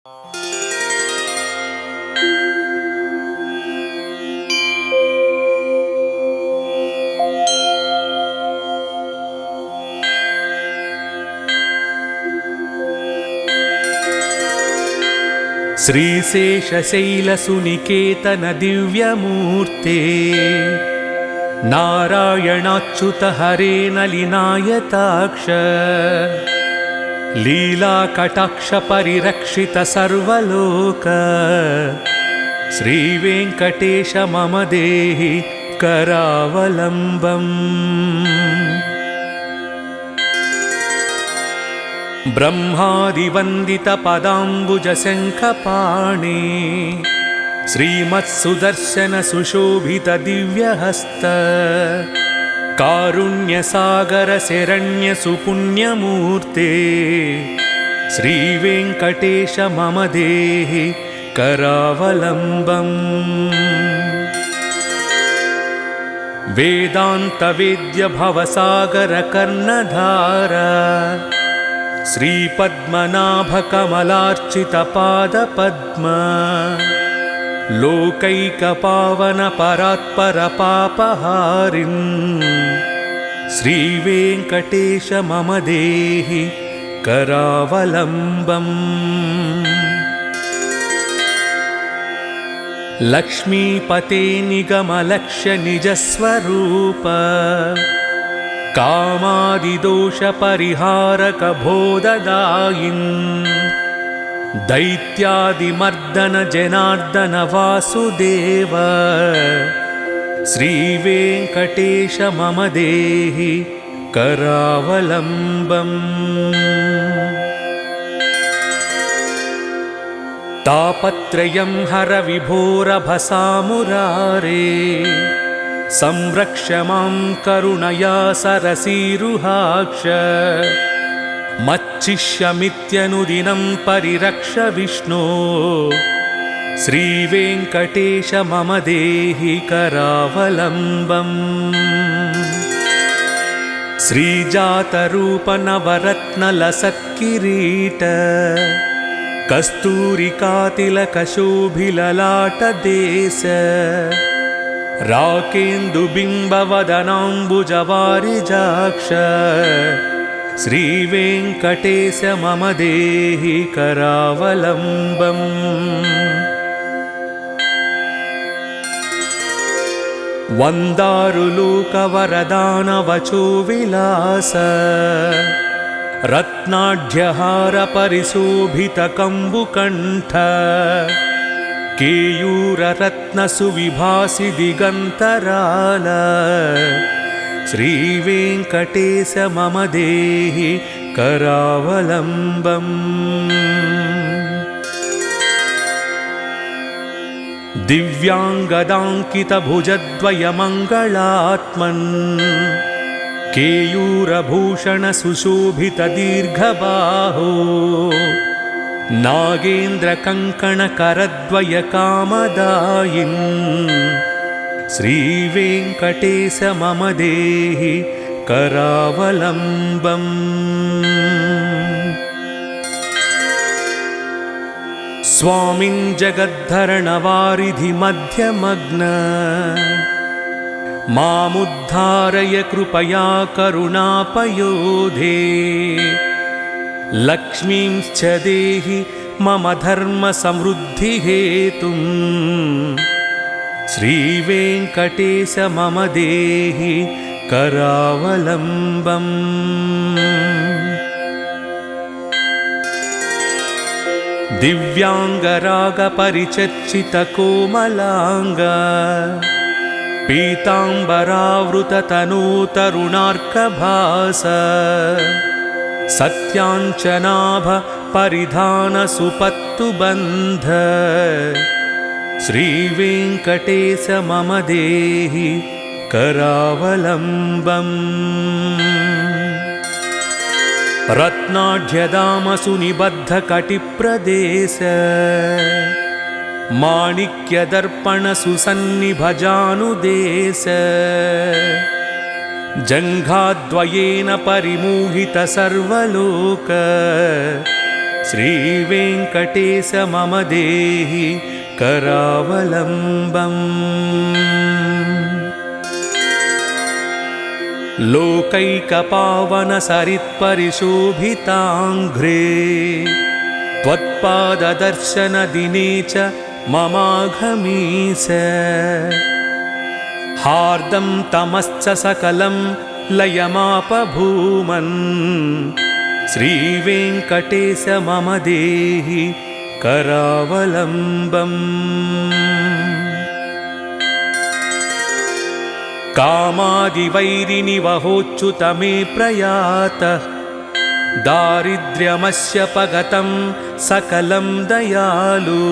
श्रीशेषशैलसुनिकेतन दिव्यमूर्ते नारायणाच्युत हरे नलिनायताक्ष लीलाकटाक्ष परिरक्षित सर्वलोक श्रीवेङ्कटेश मम देहि करावलम्बम्। ब्रह्मादिवन्दित पदाम्बुज शङ्खपाणि श्रीमत्सुदर्शन सुशोभित दिव्यहस्त कारुण्यसागर शरण्य सुपुण्यमूर्ते श्रीवेङ्कटेश मम देहि करावलम्बम्। वेदान्त वेद्य भवसागर कर्णधार श्रीपद्मनाभ कमलार्चित पादपद्म लोकैकपावन परात्पर पापहारिन् श्रीवेङ्कटेश मम देहि करावलम्बम्। लक्ष्मीपते निगमलक्ष्य निजस्वरूप कामादिदोष परिहारक बोधदायिन् दैत्यादिमर्दन जनार्दन वासुदेव श्रीवेङ्कटेश मम देहि करावलम्बम्। तापत्रयं हर विभोरभसामुरारे संरक्ष मां करुणया सरसीरुहाक्ष मच्चिष्यमित्यनुदिनं परिरक्ष विष्णो श्रीवेङ्कटेश मम देहि करावलम्बम्। श्रीजातरूप नवरत्नलसत्किरीट कस्तूरिकातिलकशोभिललाटदेश राकेन्दुबिम्बवदनाम्बुजवारिजाक्ष श्रीवेङ्कटेश मम देहि करावलम्बम्। वन्दारुलोकवरदानवचो विलास रत्नाढ्यहार परिशोभित कम्बुकण्ठ केयूररत्नसुविभासि दिगन्तराल श्रीवेङ्कटेश मम देहि करावलम्बम्। दिव्याङ्गदाङ्कितभुजद्वयमङ्गलात्मन् केयूरभूषण सुशोभित दीर्घबाहो नागेन्द्रकङ्कणकरद्वय कामदायिन् श्रीवेङ्कटेश मम देहि करावलम्बम्। स्वामिन् जगद्धरणवारिधि मध्यमग्न मामुद्धारय कृपया करुणापयोधे लक्ष्मींश्च देहि मम धर्म समृद्धि हेतुं श्रीवेङ्कटेश मम देहि करावलम्बम्। दिव्याङ्गरागपरिचर्चित कोमलाङ्ग पीताम्बरावृत तनूतरुणार्कभास सत्याञ्चनाभ परिधान सुपत्तुबन्ध श्रीवेङ्कटेश मम देहि करावलम्बम्। रत्नाढ्यदामसुनिबद्ध कटिप्रदेश माणिक्यदर्पण सुसन्निभजानुदेश जङ्घाद्वयेन परिमोहित सर्वलोक श्रीवेङ्कटेश मम देहि करावलम्बम्। लोकैकपावनसरित्परिशोभिताङ्घ्रे त्वत्पाददर्शनदिने च ममाघमीश। हार्दं तमश्च सकलं लयमापभूमन् श्रीवेङ्कटेश मम देहि करावलम्बम्। कामादिवैरिनिवहोच्युत मे प्रयातः दारिद्र्यमस्य पगतं सकलं दयालु।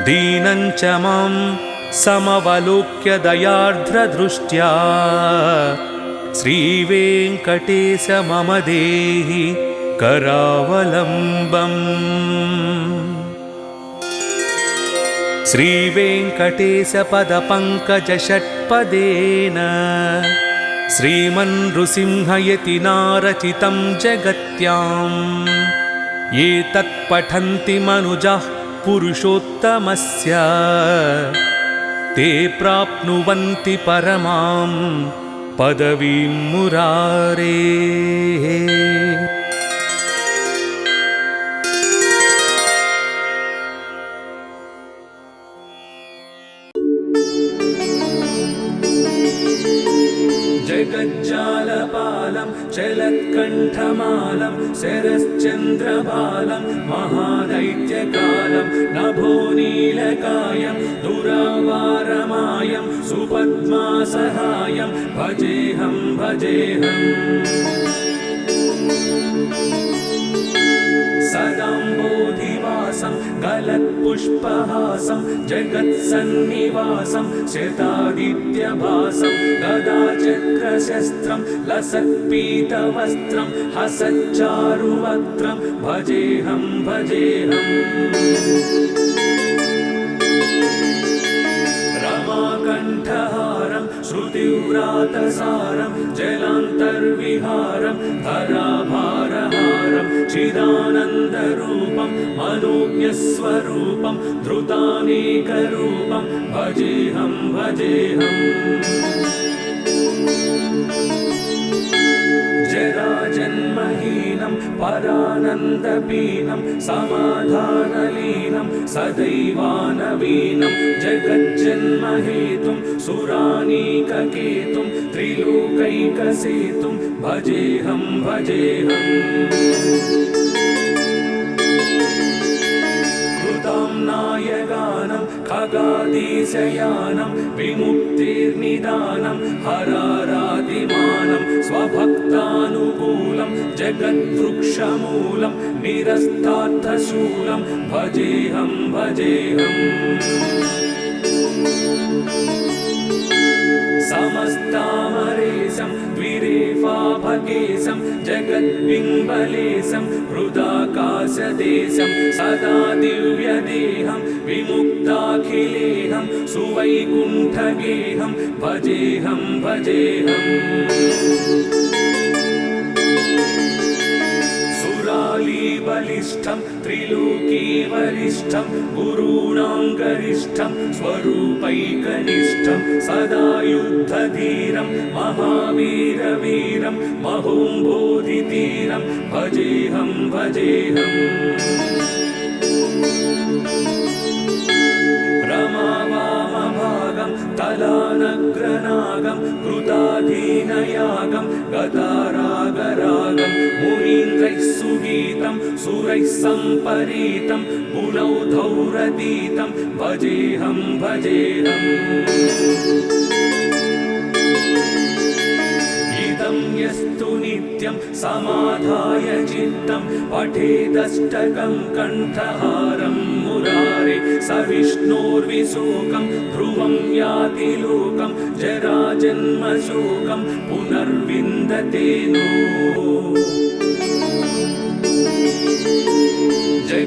दीनं च मां समवलोक्य दयार्द्रदृष्ट्या श्रीवेङ्कटेश मम देहि करावलम्बम्। श्रीवेङ्कटेशपदपङ्कजषट्पदेन श्रीमन्नृसिंहयतिना रचितं जगत्याम्। ये तत्पठन्ति मनुजाः पुरुषोत्तमस्य ते प्राप्नुवन्ति परमां पदवीं मुरारेः। जगज्जालपालं चलत्कण्ठमालं शरश्चन्द्रबालं महादैत्यकालं नभोनीलकायं दुरावारमायं सुपद्मासहायं भजेऽहं भजेऽहम्। सदाम्बोधिवासं गलत्पुष्पहासं जगत्सन्निवासं शतादित्यभासं गदाचक्रशस्त्रं लसत्पीतवस्त्रं हसच्चारुवक्त्रं भजेऽहं भजेऽहम्। रमाकण्ठहारं श्रुतिव्रातसारं जलान्तर्विहारं धराभारहारं चिदानन्दरूपं मनोज्ञस्वरूपं धृतानेकरूपं भजेऽहं भजेऽहम्। जराजन्महीनं परानन्दपीनं समाधानलीनं सदैवानवीनं जगज्जन्महेतुं सुरानीककेतुं त्रिलोकैकसेतुं भजेऽहं भजेऽहम्। कृताम्नायगानं खगादीशयानं विमुक्तिर्निदानं हरारातिमानं स्वभक्तानुकूलं जगद्वृक्षमूलं निरस्तार्थशूलं भजेऽहं भजेऽहम्। समस्तामरेशं द्विरेफाभकेशं जगद्बिम्बलेशं हृदाकाशदेशं सदा दिव्यदेहं विमुक्ताखिलेहं सुवैकुण्ठगेहं भजेऽहं भजेऽहम्। सुरालीबलिष्ठं त्रिलोकीवरिष्ठं गुरूणां गरिष्ठं स्वरूपैकनिष्ठं सदा युद्धधीरं महावीरवीरं महोम्बोधितीरं भजेऽहं भजेऽहम्। रमावामभागं तलानग्रनागं कृताधीनयागं गतारागरागं मुनीन्द्रैः सुगीतं सुरैः सम्परीतं गुणौधौरतीतं भजेऽहं भजेऽहम्। यस्तु नित्यं समाधाय चित्तं पठेदष्टकं कण्ठहारं मुरारे स विष्णोर्विशोकं ध्रुवं याति लोकं जराजन्मशोकं पुनर्विन्दते नो।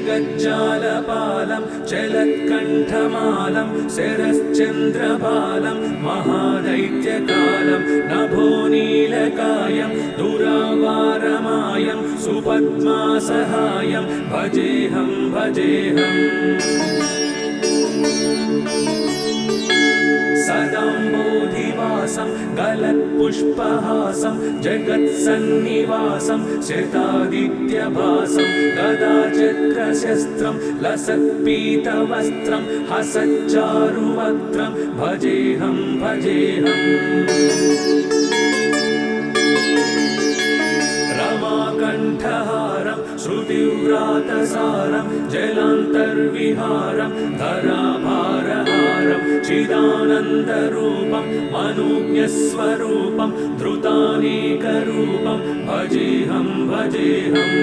जगज्जालपालं चलत्कण्ठमालं शिरश्चन्द्रबालं महादैत्यकालं नभोनीलकायं दुरावारमायं सुपद्मासहायं भजेऽहं भजेऽहम् सदाम्बोधिवासं गलत्पुष्पहासं जगत्सन्निवासं श्रितादित्यभासं गदाचक्रशस्त्रं लसत्पीतवस्त्रं हसच्चारुवक्त्रं भजेऽहं भजेऽहम् रमाकण्ठहारं श्रुतिव्रातसारं जलान्तर्विहारं धराभारहारं चिदानन्दरूपं मनोज्ञस्वरूपं धृतानेकरूपं भजेऽहं भजेऽहम्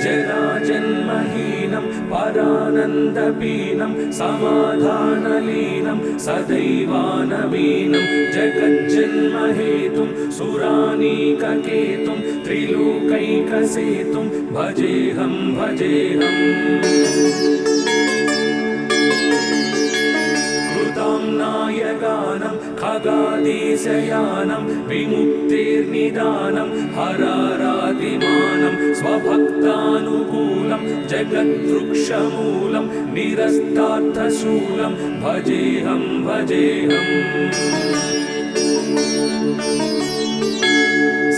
जराजन्महीनं परानन्दपीनं समाधानलीनं सदैवानवीनं जगज्जन्महेतुं सुरानीककेतुं त्रिलोकैकसेतुं भजेऽहं भजेऽहम् नायगानं खगादीशयानं विमुक्तिर्निदानं हरारातिमानं स्वभक्तानुकूलं जगद्वृक्षमूलं निरस्तार्थशूलं भजेऽहं भजेऽहम्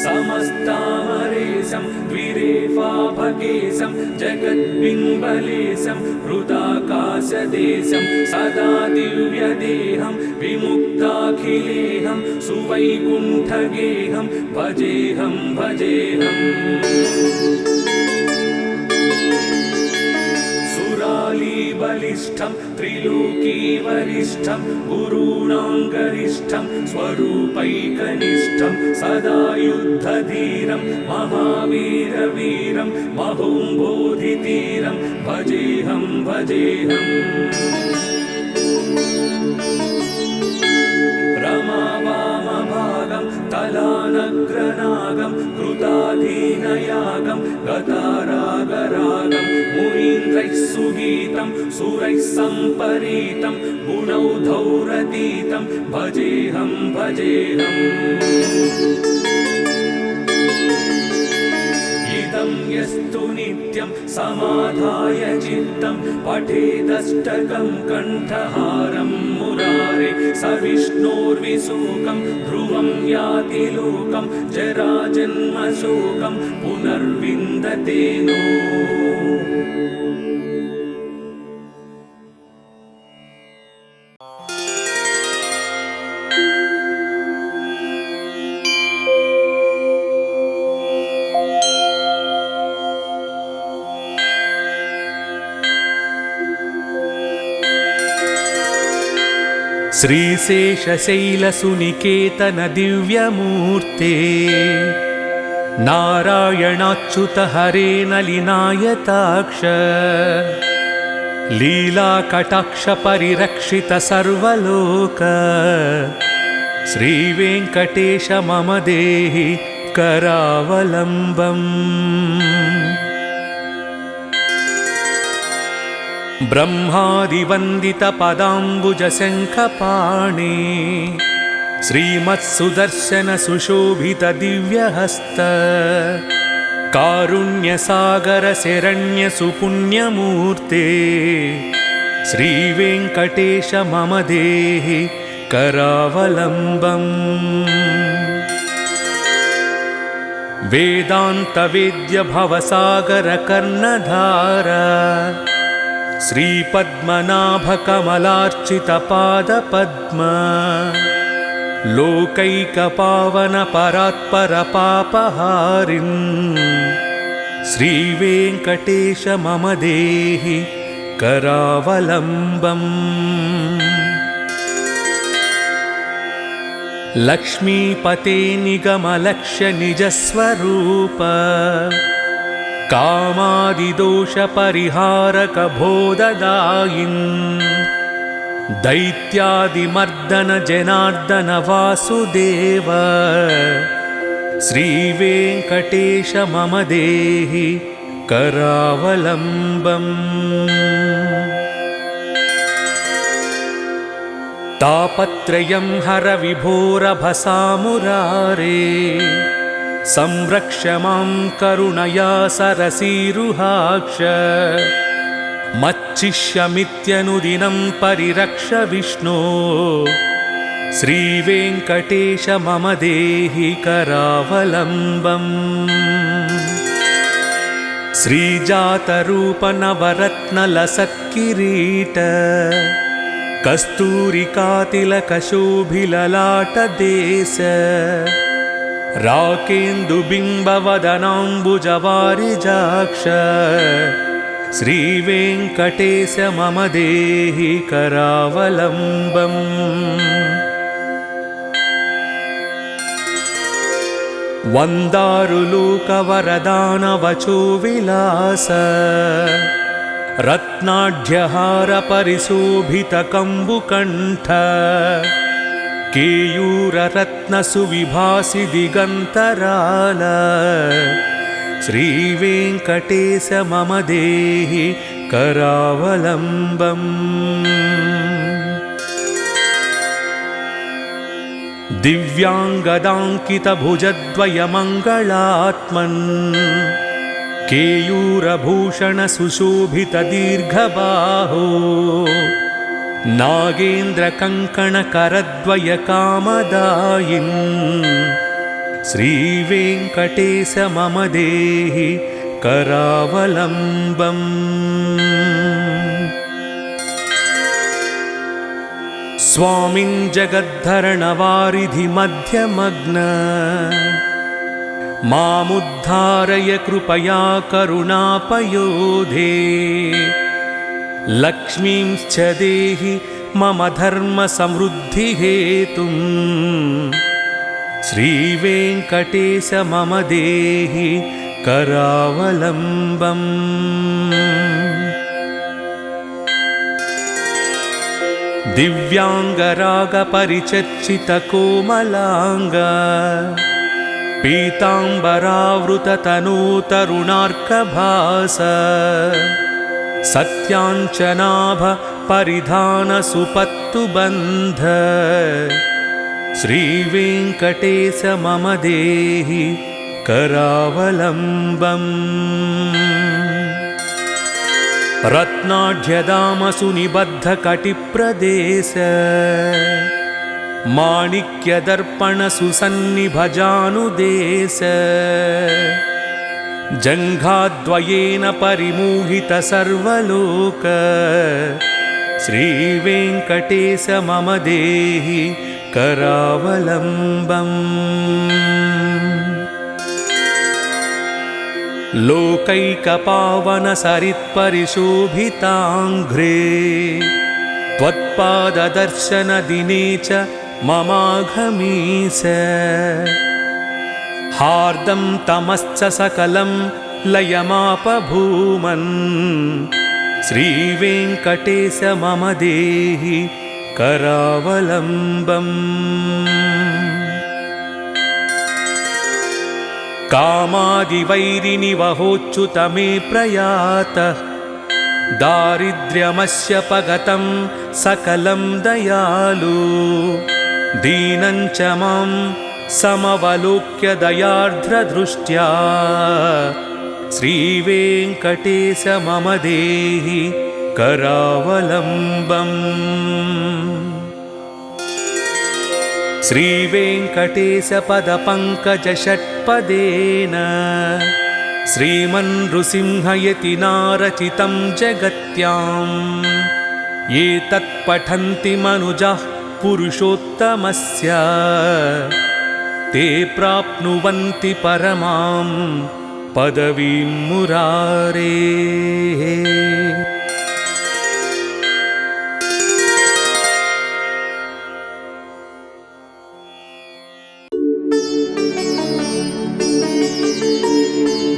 समस्तामरेशं द्विरेफाभकेशं जगद्बिम्बलेशं हृदाकाशदेशं सदा दिव्यदेहं विमुक्ताखिलेहं सुवैकुण्ठगेहं भजेऽहं भजेऽहम् बलिष्ठं त्रिलोकीवरिष्ठं गुरूणां गरिष्ठं स्वरूपैकनिष्ठं सदा युद्धधीरं महावीरवीरं महोम्बोधितीरं भजेऽहं भजेऽहम् रमावामभागं तलानग्रनागं कृताधीनयागं गतारागरागं मुनीन्द्रैः सुगीतं सुरैः सम्परीतं गुणौधौरतीतं भजेऽहं भजेऽहम् यस्तु नित्यं समाधाय चित्तं पठेदष्टकं कण्ठहारं मुरारे स विष्णोर्विशोकं ध्रुवं याति लोकं जराजन्मशोकं पुनर्विन्दते नो। श्रीशेषशैलसुनिकेतन दिव्यमूर्ते नारायणाच्युत हरे नलिनायताक्ष लीलाकटाक्ष परिरक्षित सर्वलोक श्रीवेङ्कटेश मम देहि करावलम्बम्। ब्रह्मादिवन्दितपदाम्बुजशङ्खपाणि श्रीमत्सुदर्शन सुशोभित दिव्यहस्त कारुण्यसागर शरण्य सुपुण्यमूर्ते श्रीवेङ्कटेश मम देहि करावलम्बम्। वेदान्तवेद्य भवसागर कर्णधार श्रीपद्मनाभकमलार्चितपादपद्म लोकैकपावन परात्परपापहारिन् श्रीवेङ्कटेश मम देहि करावलम्बम्। लक्ष्मीपते निगमलक्ष्य निजस्वरूप कामादिदोषपरिहारक बोधदायिन् दैत्यादिमर्दन जनार्दन वासुदेव श्रीवेङ्कटेश मम देहि करावलम्बम्। तापत्रयं हर विभोरभसामुरारे संरक्ष मां करुणया सरसीरुहाक्ष। मच्चिष्यमित्यनुदिनं परिरक्ष विष्णो श्रीवेङ्कटेश मम देहि करावलम्बम्। श्रीजातरूपनवरत्नलसत्किरीट कस्तूरिकातिलकशोभिललाटदेश राकेन्दुबिम्बवदनाम्बुजवारिजाक्ष। श्रीवेङ्कटेश मम देहि करावलम्बम्। वन्दारुलोकवरदानवचो विलास रत्नाढ्यहार परिशोभितकम्बुकण्ठ। केयूररत्नसुविभासि दिगन्तराल श्रीवेङ्कटेश मम देहि करावलम्बम्। दिव्याङ्गदाङ्कितभुजद्वयमङ्गलात्मन् केयूरभूषणसुशोभितदीर्घबाहो नागेन्द्रकङ्कणकरद्वयकामदायिन् श्रीवेङ्कटेश मम देहि करावलम्बम्। स्वामिन् जगद्धरणवारिधि मध्यमग्न मामुद्धारय कृपया करुणापयोधे। लक्ष्मींश्च देहि मम धर्मसमृद्धिहेतुं श्रीवेङ्कटेश मम देहि करावलम्बम्। दिव्याङ्गरागपरिचर्चितकोमलाङ्ग पीताम्बरावृततनूतरुणार्कभास सत्याञ्चनाभ परिधानसुपत्तुबन्ध श्रीवेङ्कटेश मम देहि करावलम्बम्। रत्नाढ्यदामसुनिबद्धकटिप्रदेश माणिक्यदर्पणसुसन्निभजानुदेश जङ्घाद्वयेन परिमोहितसर्वलोक श्रीवेङ्कटेश मम देहि करावलम्बम्। लोकैकपावनसरित्परिशोभिताङ्घ्रे त्वत्पाददर्शनदिने च ममाघमीस। हार्दं तमश्च सकलं लयमापभूमन् श्रीवेङ्कटेश मम देहि करावलम्बम्। कामादिवैरिनिवहोच्युत मे प्रयातः दारिद्र्यमस्य पगतं सकलं दयालु। दीनं च मां समवलोक्य दयार्द्रदृष्ट्या श्रीवेङ्कटेश मम देहि करावलम्बम्। श्रीवेङ्कटेश पदपङ्कजषट्पदेन श्रीमन्नृसिंहयतिनारचितं जगत्याम्। ये तत्पठन्ति मनुजाः पुरुषोत्तमस्य ते प्राप्नुवन्ति परमां पदवीं मुरारेः।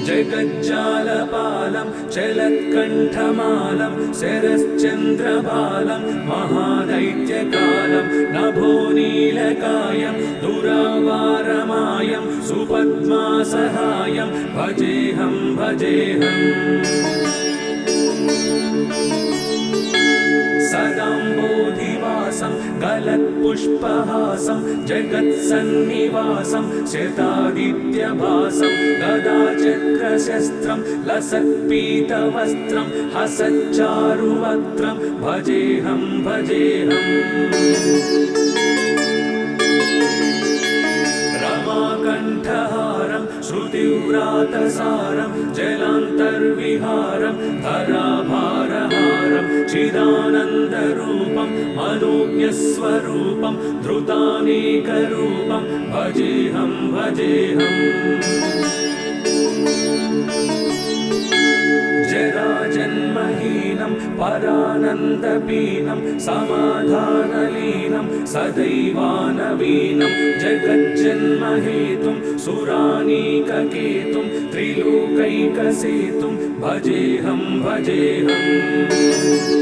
जगज्जा जगज्जालपालं चलत्कण्ठमालं शरश्चन्द्रबालं महादैत्यकालं नभोनीलकायं दुरावारमायं सुपद्मासहायं भजेऽहं भजेऽहम् सदाम्बोधिवासं गलत्पुष्पहासं जगत्सन्निवासं शतादित्यभासं गदाचक्रशस्त्रं लसत्पीतवस्त्रं हसच्चारुवक्त्रं भजेऽहं भजेऽहम् रमाकण्ठहारं श्रुतिव्रातसारं जलान्तर्विहारं धराभारहारं चिदानन्दरूपं मनोज्ञस्वरूपं धृतानेकरूपं भजेऽहं भजेऽहम् जराजन्महीनं परानन्दपीनं समाधानलीनं सदैवानवीनं जगज्जन्महेतुं सुरानीककेतुं त्रिलोकैकसेतुं भजेऽहं भजेऽहम्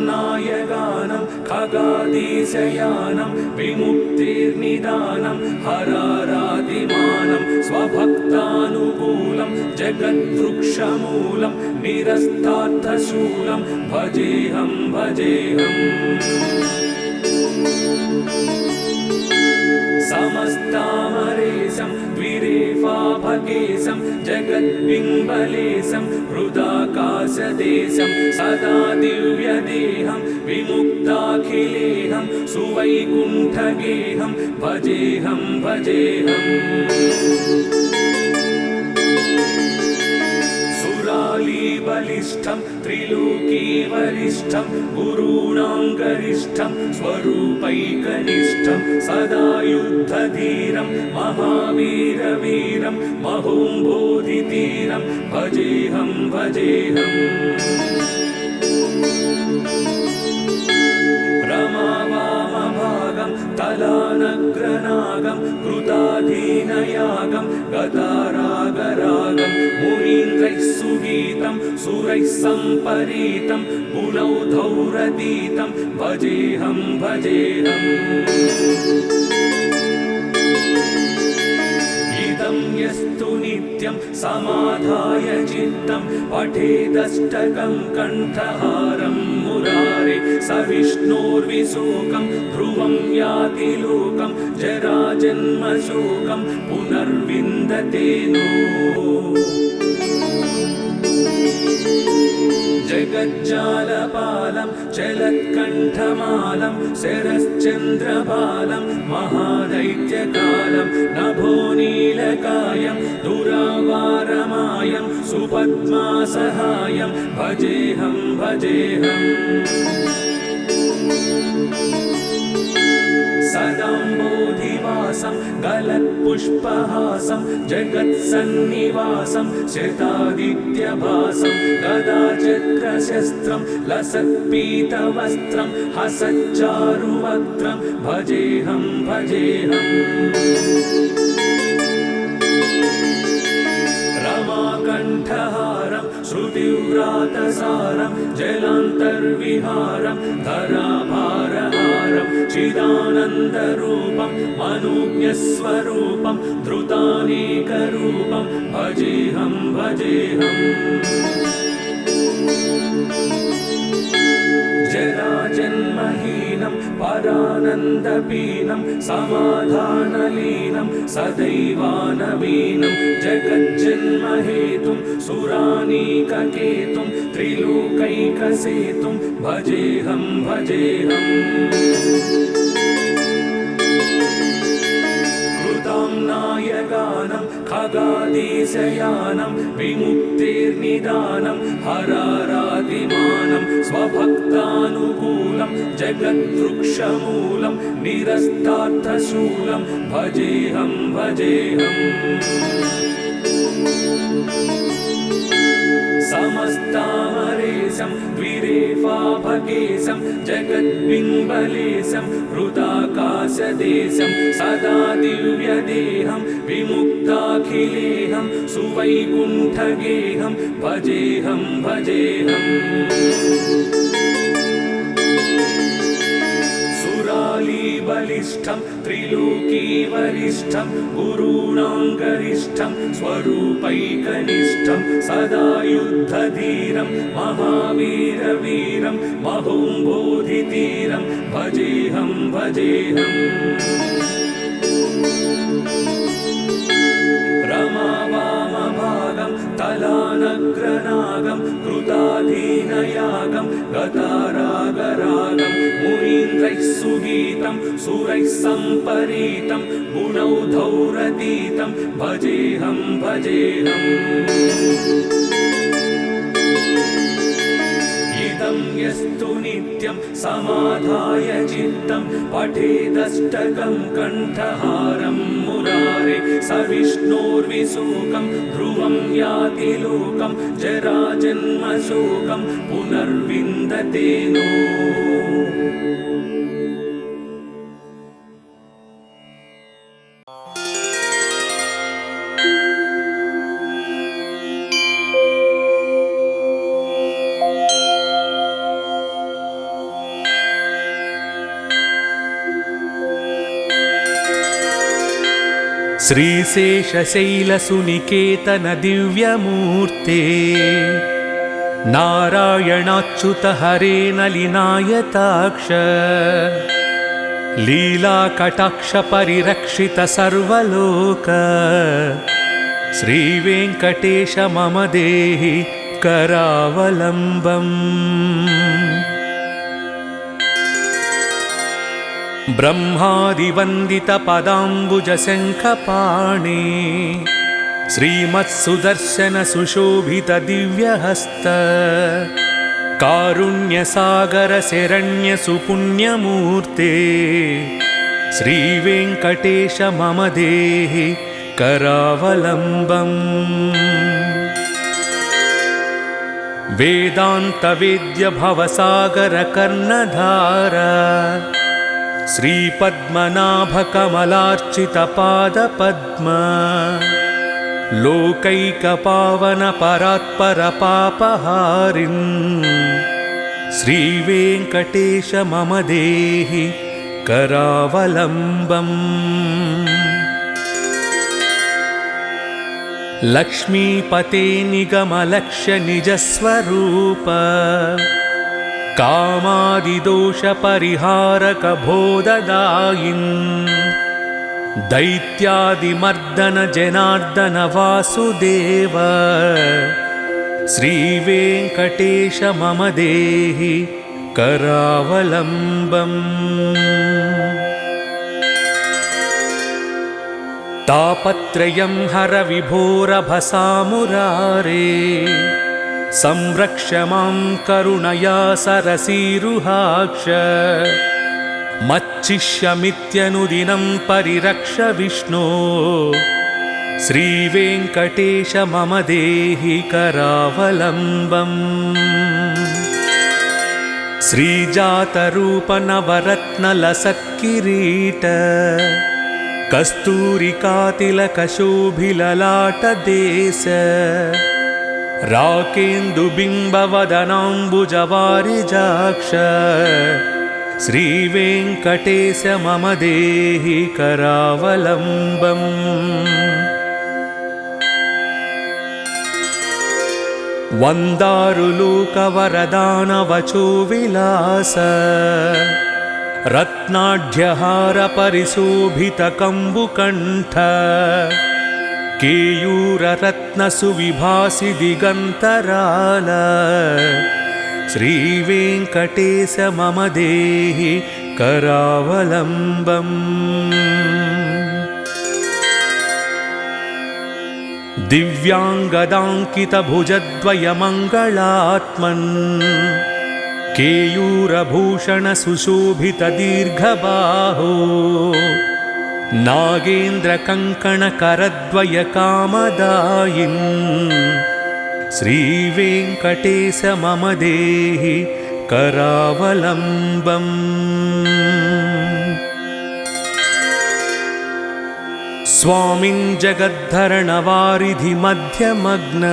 नायगानं खगादीशयानं विमुक्तिर्निदानं हरारादिमानं स्वभक्तानुकूलं जगद्वृक्षमूलं निरस्तार्थशूलं भजेऽहं भजेऽहम् समस्तामरेशं द्विरेफाभकेशं जगद्बिम्बलेशं हृदाकाशदेशं सदा दिव्यदेहं विमुक्ताखिलेहं सुवैकुण्ठगेहं भजेऽहं भजेऽहम् बलिष्ठं त्रिलोकीवरिष्ठं गुरूणां गरिष्ठं स्वरूपैकनिष्ठं सदा युद्धधीरं महावीरवीरं महोम्बोधितीरं भजेऽहं भजेऽहम् रमावामभागं तलानग्रनागं कृताधीनयागं गतारागरागं मुनीन्द्रैः सुगीतं सुरैः सम्परीतं पुनौधौरतीतं भजेऽहं भजेऽहम् इदं यस्तु नित्यं समाधाय चित्तं पठेदष्टकं कण्ठहारं मुरारे स विष्णोर्विशोकं ध्रुवं याति लोकं जराजन्मशोकं पुनर्विन्दते नो जगज्जालपालं चलत्कण्ठमालं शरश्चन्द्रबालं महादैत्यकालं नभोनीलकायं दुरावारमायं सुपद्मासहायं भजेऽहं भजेऽहम् सदाम्बोधिवासं गलत्पुष्पहासं जगत्सन्निवासं शतादित्यभासं गदाचक्रशस्त्रं लसत्पीतवस्त्रं हसच्चारुवक्त्रं भजेऽहं भजेऽहम् रमाकण्ठहारं श्रुतिव्रातसारं जलान्तर्विहारं धराभारहारं चिदानन्दरूपं मनोज्ञस्वरूपं धृतानेकरूपं भजेऽहं भजेऽहम् जराजन्महीनं परानन्दपीनं समाधानलीनं सदैवानवीनं जगज्जन्महेतुं सुरानीककेतुं त्रिलोकैकसेतुं भजेऽहं भजेऽहम् नायगानं खगादीशयानं विमुक्तिर्निदानं हरारादिमानं स्वभक्तानुकूलं जगद्वृक्षमूलं निरस्तार्थशूलं भजेऽहं भजेऽहम् समस्तामरेशं द्विरेफाभकेशं जगद्बिम्बलेशं हृदाकाशदेशं सदा दिव्यदेहं विमुक्ताखिलेहं सुवैकुण्ठगेहं भजेऽहं भजेऽहम् बलिष्ठं त्रिलोकीवरिष्ठं गुरूणां गरिष्ठं स्वरूपैकनिष्ठं सदा युद्धधीरं महावीरवीरं महोम्बोधितीरं भजेऽहं भजेऽहम् रमावामभागं तलानग्रनागं कृताधीनयागं गतारागरागं मुनीन्द्रैः सुगीतं सुरैः सम्परीतं गुणौधौरतीतं भजेऽहं भजेऽहम् इदं यस्तु नित्यं समाधाय चित्तं पठेदष्टकं कण्ठहारं मुरारे स विष्णोर्विशोकं ध्रुवं याति लोकं जराजन्मशोकं पुनर्विन्दते नो श्रीशेषशैलसुनिकेतन दिव्यमूर्ते नारायणाच्युत हरे नलिनायताक्ष लीलाकटाक्ष परिरक्षित सर्वलोक श्रीवेङ्कटेश मम देहि करावलम्बम् ब्रह्मादिवन्दित पदाम्बुज शङ्खपाणि श्रीमत्सुदर्शन सुशोभित दिव्यहस्त कारुण्यसागर शरण्य सुपुण्यमूर्ते श्रीवेङ्कटेश मम देहि करावलम्बम् वेदान्त वेद्य भवसागर कर्णधार श्रीपद्मनाभ कमलार्चित पादपद्म लोकैकपावन परात्पर पापहारिन् श्रीवेङ्कटेश मम देहि करावलम्बम् लक्ष्मीपते निगमलक्ष्य निजस्वरूप कामादिदोष परिहारक बोधदायिन् दैत्यादिमर्दन जनार्दन वासुदेव श्रीवेङ्कटेश मम देहि करावलम्बम् तापत्रयं हर विभोरभसामुरारे संरक्ष मां करुणया सरसीरुहाक्ष मच्चिष्यमित्यनुदिनं परिरक्ष विष्णो श्रीवेङ्कटेश मम देहि करावलम्बम् श्रीजातरूप नवरत्नलसत्किरीट कस्तूरिकातिलकशोभिललाटदेश राकेन्दुबिम्बवदनाम्बुजवारिजाक्ष श्रीवेङ्कटेश मम देहि करावलम्बम् वन्दारुलोकवरदानवचो विलास रत्नाढ्यहार परिशोभित कम्बुकण्ठ केयूररत्न सुविभासि दिगन्तराल श्रीवेङ्कटेश मम देहि करावलम्बम् दिव्याङ्गदाङ्कित भुजद्वयमङ्गलात्मन् केयूरभूषण सुशोभित दीर्घबाहो नागेन्द्र कङ्कण करद्वय कामदायिन् श्रीवेङ्कटेश मम देहि करावलम्बम्। स्वामिन् जगद्धरणवारिधिमध्यमग्न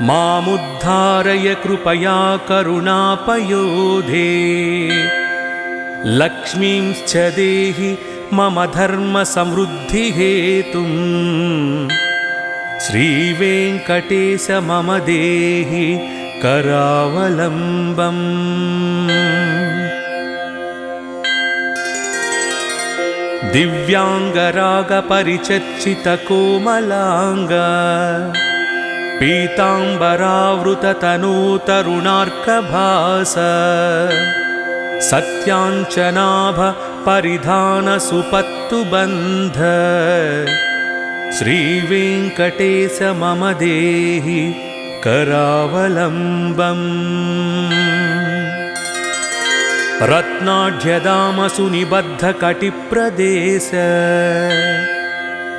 मामुद्धारय कृपया करुणापयोधे। लक्ष्मींश्च देहि मम धर्मसमृद्धिहेतुम्। श्रीवेङ्कटेश मम देहि करावलम्बम्। दिव्याङ्गरागपरिचर्चितकोमलाङ्ग पीताम्बरावृततनूतरुणार्कभास। सत्याञ्चनाभ परिधानसुपत्तुबन्ध। श्रीवेङ्कटेश मम देहि करावलम्बम्। रत्नाढ्यदामसुनिबद्धकटिप्रदेश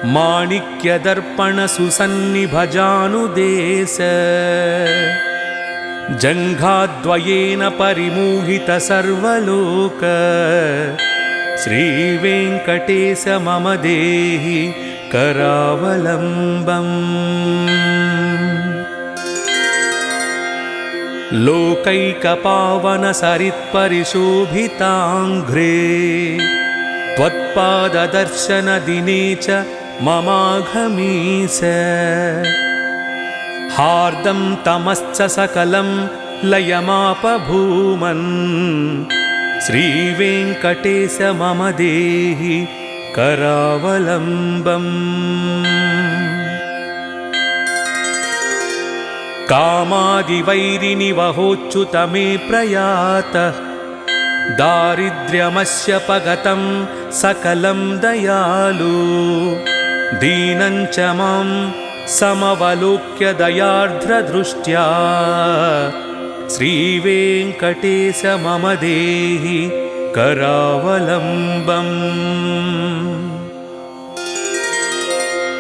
माणिक्यदर्पणसुसन्निभजानुदेश। जङ्घाद्वयेन परिमोहित सर्वलोक। श्रीवेङ्कटेश मम देहि करावलम्बम्। लोकैकपावनसरित्परिशोभिताङ्घ्रे त्वत्पाददर्शनदिने च ममाघमीश। हार्दं तमश्च सकलं लयमापभूमन्। श्रीवेङ्कटेश मम देहि करावलम्बम्। कामादिवैरिनिवहोच्युत मे प्रयातः। दारिद्र्यमस्य पगतं सकलं दयालु। दीनं च मां समवलोक्य दयार्द्रदृष्ट्या। श्रीवेङ्कटेश मम देहि करावलम्बम्।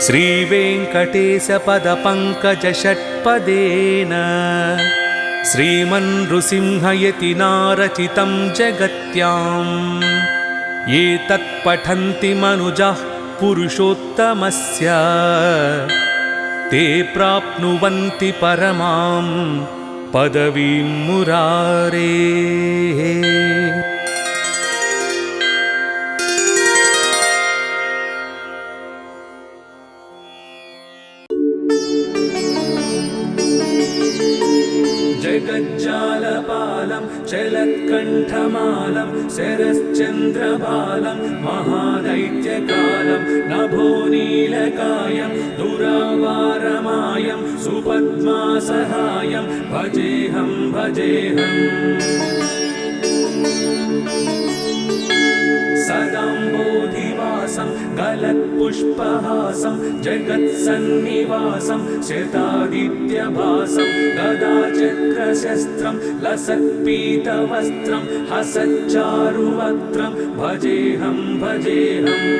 श्रीवेङ्कटेश पदपङ्कजषट्पदेन श्रीमन्नृसिंहयतिनारचितं जगत्याम्। ये तत्पठन्ति मनुजाः पुरुषोत्तमस्य। ते प्राप्नुवन्ति परमां पदवीं मुरारेः। जगज्जालपालं चलत्कण्ठमालं शरश्चन्द्रबालं महादैत्यकालं नभोनीलकायं दुरावारमायं सुपद्मासहायं भजेऽहं भजेऽहम्। सदाम्बोधिवासं गलत्पुष्पहासं जगत्सन्निवासं शतादित्यभासं गदाचक्रशस्त्रं लसत्पीतवस्त्रं हसच्चारुवक्त्रं भजेऽहं भजेऽहम्।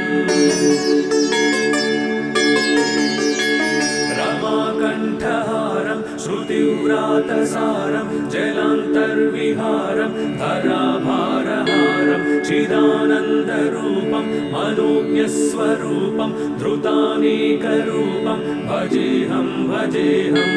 रमाकण्ठहारं श्रुतिव्रातसारं जलान्तर्विहारं धराभारहारं चिदानन्दरूपं मनोज्ञस्वरूपं धृतानेकरूपं भजेऽहं भजेऽहम्।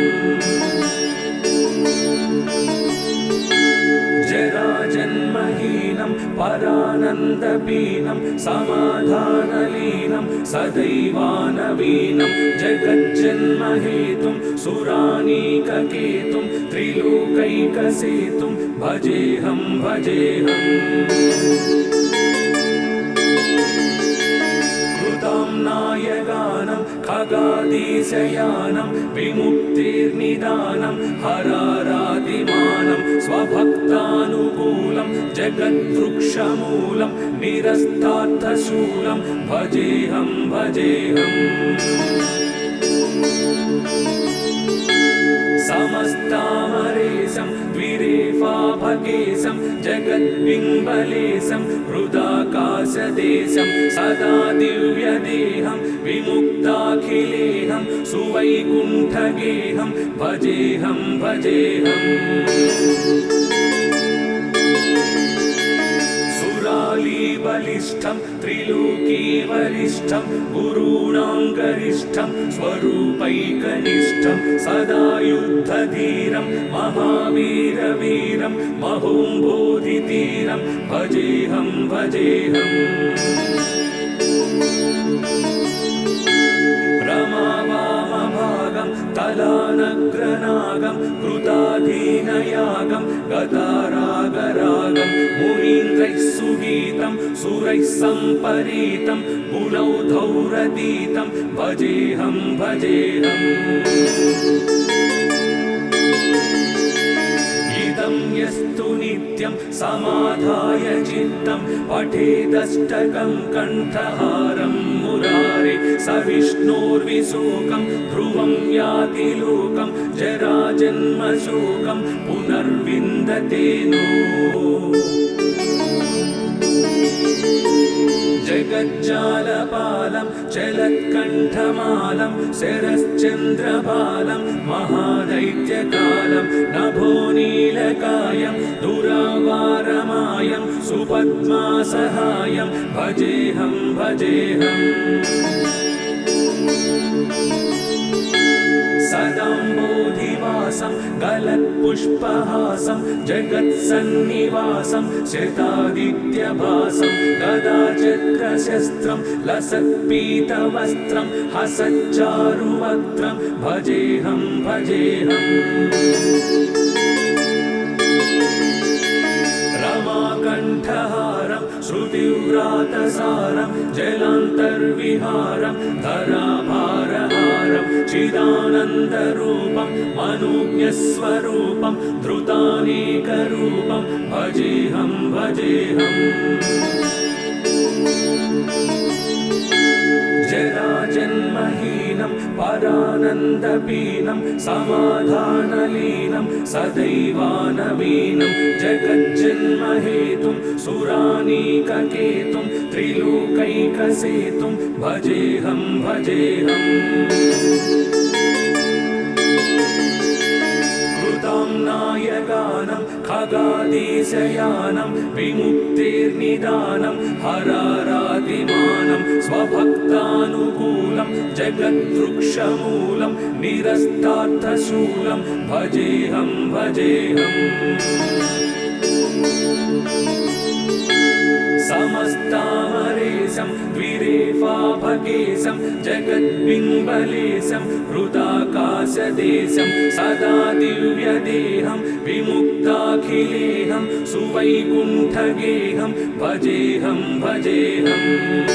जराजन्महीनं परानन्दपीनं समाधानलीनं सदैवानवीनं जगज्जन्महेतुं सुरानीककेतुं त्रिलोकैकसेतुं भजेऽहं भजेऽहम्। कृताम्नायगानं खगादीशयानं विमुक्तिर्निदानं हरारादिमानं स्वभक्तानुकूलं जगद्वृक्षमूलं निरस्तार्थशूलं भजेऽहं भजेऽहम्। समस्तामरेशं द्विरेफाभगे सर्वाङ्गेशं जगद्बिम्बलेशं हृदाकाशदेशं सदा दिव्यदेहं विमुक्ताखिलेहं सुवैकुण्ठगेहं भजेऽहं भजेऽहम् बलिष्ठं त्रिलोकीवरिष्ठं गुरूणां गरिष्ठं स्वरूपैकनिष्ठं सदा युद्धधीरं महावीरवीरं महोम्बोधितीरं भजेऽहं भजेऽहम् रमावामभागं तलानग्रनागं कृताधीनयागं गतारागरागं मुनीन्द्रैः सुगीतं सुरैः सम्परीतं गुणौधौरतीतं भजेऽहं भजेऽहम् इदं यस्तु नित्यं समाधाय चित्तं पठेदष्टकं कण्ठहारं मुरारे स विष्णोर्विशोकं ध्रुवं याति लोकं जराजन्मशोकं पुनर्विन्दते नो जगज्जालपालं चलत्कण्ठमालं शरश्चन्द्रबालं महादैत्यकालं नभोनीलकायं दुरावारमायं सुपद्मासहायं भजेऽहं भजेऽहम् सदाम्बोधिवासं गलत्पुष्पहासं जगत्सन्निवासं शतादित्यभासं गदाचक्रशस्त्रं लसत्पीतवस्त्रं हसच्चारुवक्त्रं भजेऽहं भजेऽहम् रमाकण्ठहारं श्रुतिव्रातसारं जलान्तर्विहारं धराभारहारं चिदानन्दरूपं मनोज्ञस्वरूपं धृतानेकरूपं भजेऽहं भजेऽहम् जराजन्महीनं परानन्दपीनं समाधानलीनं सदैवानवीनं जगज्जन्महेतुं सुरानीककेतुं त्रिलोकैकसेतुं भजेऽहं भजेऽहम् नायगानं खगादेशयानं विमुक्तेर्निदानं हरारातिमानं स्वभक्तानुकूलं जगद्वृक्षमूलं निरस्तार्थशूलं भजेऽहं भजेऽहम् समस्तामरेशं द्विरेफाभकेशं जगद्बिम्बलेशं हृदाकाशदेशं सदा दिव्यदेहं विमुक्ताखिलेहं सुवैकुण्ठगेहं भजेऽहं भजेऽहम्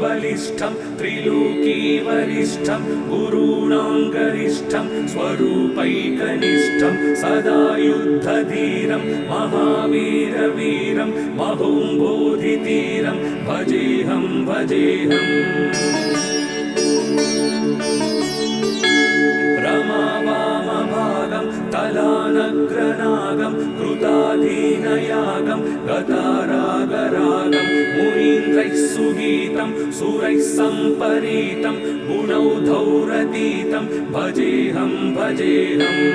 बलिष्ठं त्रिलोकीवरिष्ठं गुरूणां गरिष्ठं स्वरूपैकनिष्ठं सदा युद्धधीरं महावीरवीरं महोम्बोधितीरं भजेऽहं भजेऽहम् रमावामभागं तलानग्रनागं कृताधीनयागं गतारागरागं मुनीन्द्रैः सुगीतं सुरैः सम्परीतं गुणौधौरतीतं भजेऽहं भजेऽहम्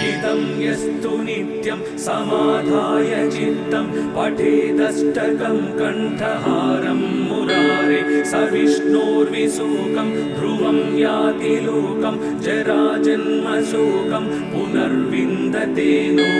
इदं यस्तु नित्यं समाधाय चित्तं पठेदष्टकं कण्ठहारं मुरारे स विष्णोर्विशोकं ध्रुवं याति लोकं जराजन्मशोकं पुनर्विन्दते नो